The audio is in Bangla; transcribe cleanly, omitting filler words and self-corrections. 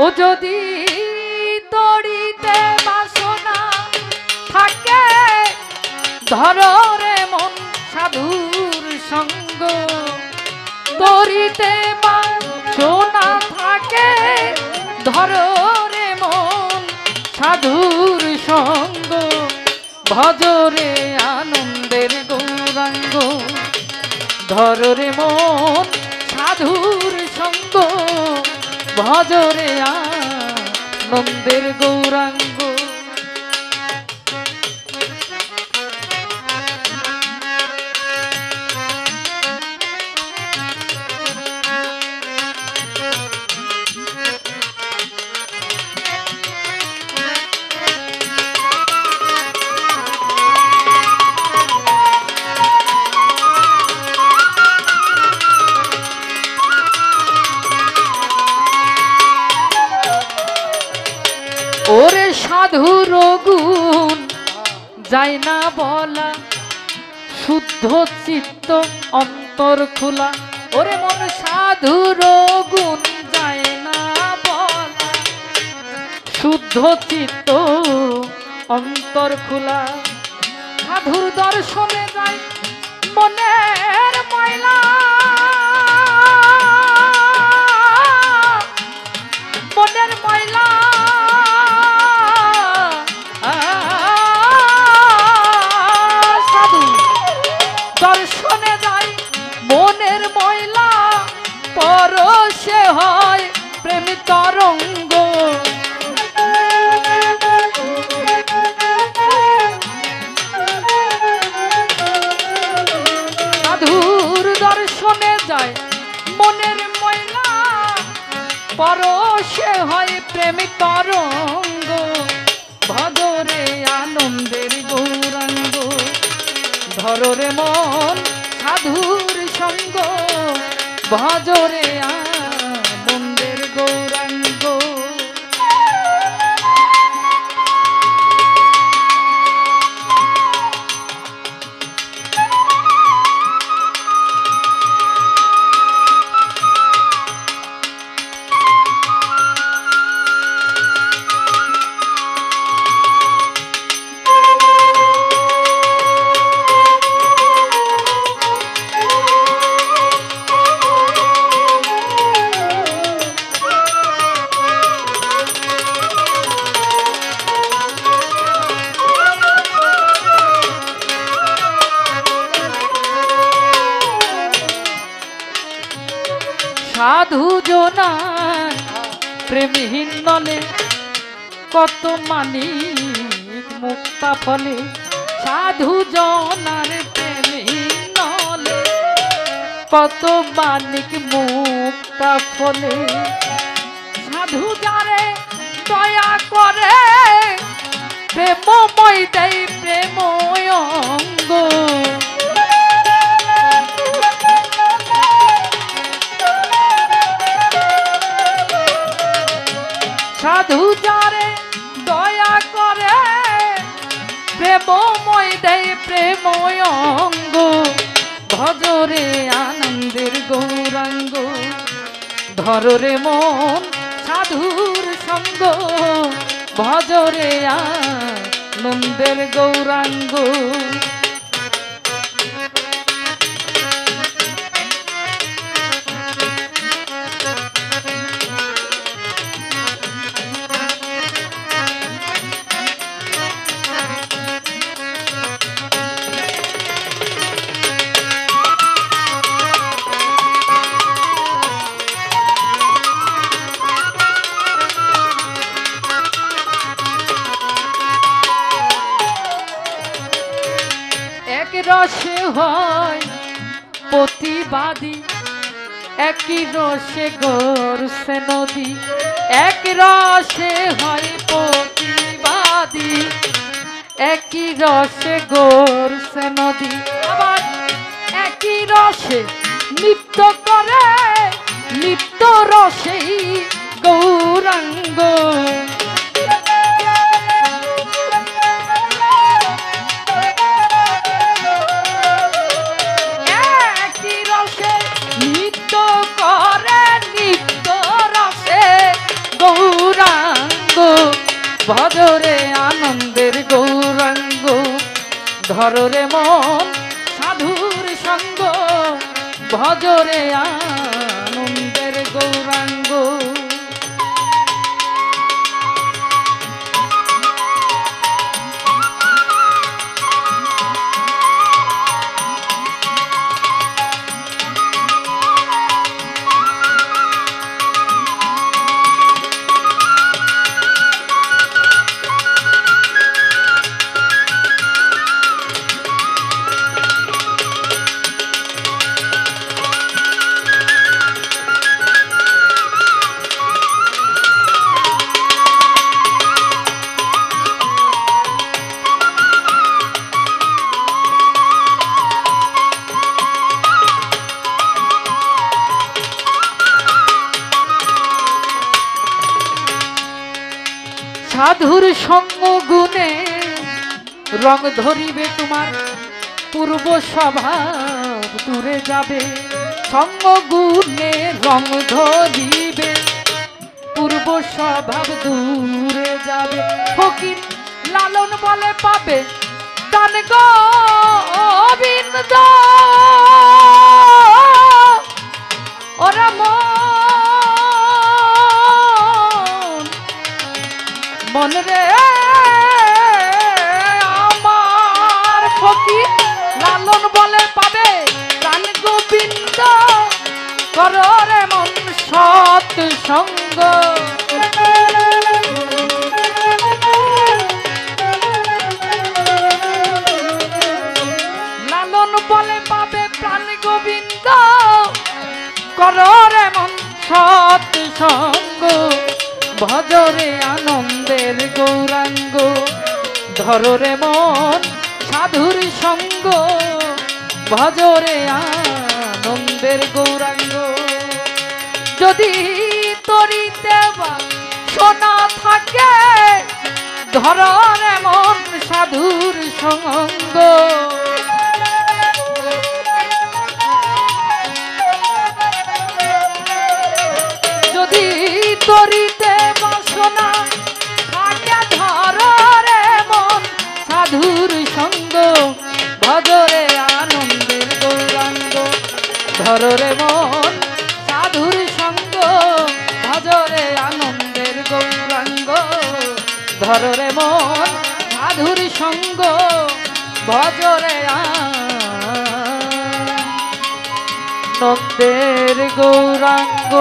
ও যদি তড়িতে বাসনা থাকে ধরো রে মন সাধুর সঙ্গ, তড়িতে বাসনা থাকে ধরো রে মন সাধুর সঙ্গ, ভজরে আনন্দের গৌরাঙ্গ, ধরো রে মন সাধুর সঙ্গ, ভজরে আনন্দের গৌরাঙ্গ। ওরে সাধুর গুণ যায় না বলা, শুদ্ধ চিত্ত অন্তর খোলা, ওরে মন সাধুর গুণ যায় না বলা, শুদ্ধ চিত্ত অন্তর খোলা, সাধুর দর্শনে যায় মনের ময়লা, মনের ময়লা দর্শনে যায় মনের ময়লা, পরশে হয় প্রেম তরঙ্গ, সাধুর দর্শনে যায় মনের ময়লা, পরশে হয় প্রেম তরঙ্গ, ভজরে আনন্দের গৌরাঙ্গ, ধরো রে মন সাধুর সঙ্গ, ভজরে আনন্দের গৌরাঙ্গ। সাধু জনার প্রেমহীন নলে কত মানিক মুক্তা ফলে, সাধু জনার প্রেমহীন নলে কত মানিক মুক্তা ফলে, সাধু যারে দয়া করে প্রেমময় দেয় প্রেময় অঙ্গ, সাধু যারে দয়া করে প্রেমময় দেয় প্রেময় অঙ্গ, ভজরে আনন্দের গৌরাঙ্গ, ধরো রে মন সাধুর সঙ্গ, ভজরে আনন্দের গৌরাঙ্গ। রসে হয় প্রতিবাদী, একই রসে গড়ছে নদী, এক রসে হয় প্রতিবাদী, একই রসে গড়ছে নদী, আবার একই রসে নৃত্য করে নিত্য রসেই গৌরাঙ্গ, করে নিত্য রসে গৌরাঙ্গ। ভজরে আনন্দের গৌরাঙ্গ ধররে মন সাধুর সঙ্গ ভজরে আনন্দের গৌরাঙ্গ সাধুর সঙ্গ গুণে রং ধরিবে তোমার পূর্ব স্বভাব দূরে যাবে সঙ্গ গুণে রং ধরিবে পূর্ব স্বভাব দূরে যাবে ফকির লালন বলে পাবে দান গোবিন্দ ওরা মন রে আমার ফকির লালন বলে পাবে প্রাণ গোবিন্দ করো রে মন সৎ সঙ্গ লালন বলে পাবে প্রাণ গোবিন্দ করো রে মন সৎ সঙ্গ ভজরে আনন্দের গৌরাঙ্গ ধররে মন সাধুর সঙ্গ ভজরে আনন্দের গৌরাঙ্গ যদি তরিতে সোনা থাকে ধররে মন সাধুর সঙ্গ যদি তরিতে বাসনা থাকে ধরে মন সাধুর সঙ্গ ভজরে আনন্দের গৌরাঙ্গ ধরে মন সাধুর সঙ্গ ভজরে আনন্দের গৌরাঙ্গ ধরে মন সাধুর সঙ্গ ভজরে আনন্দের গৌরাঙ্গ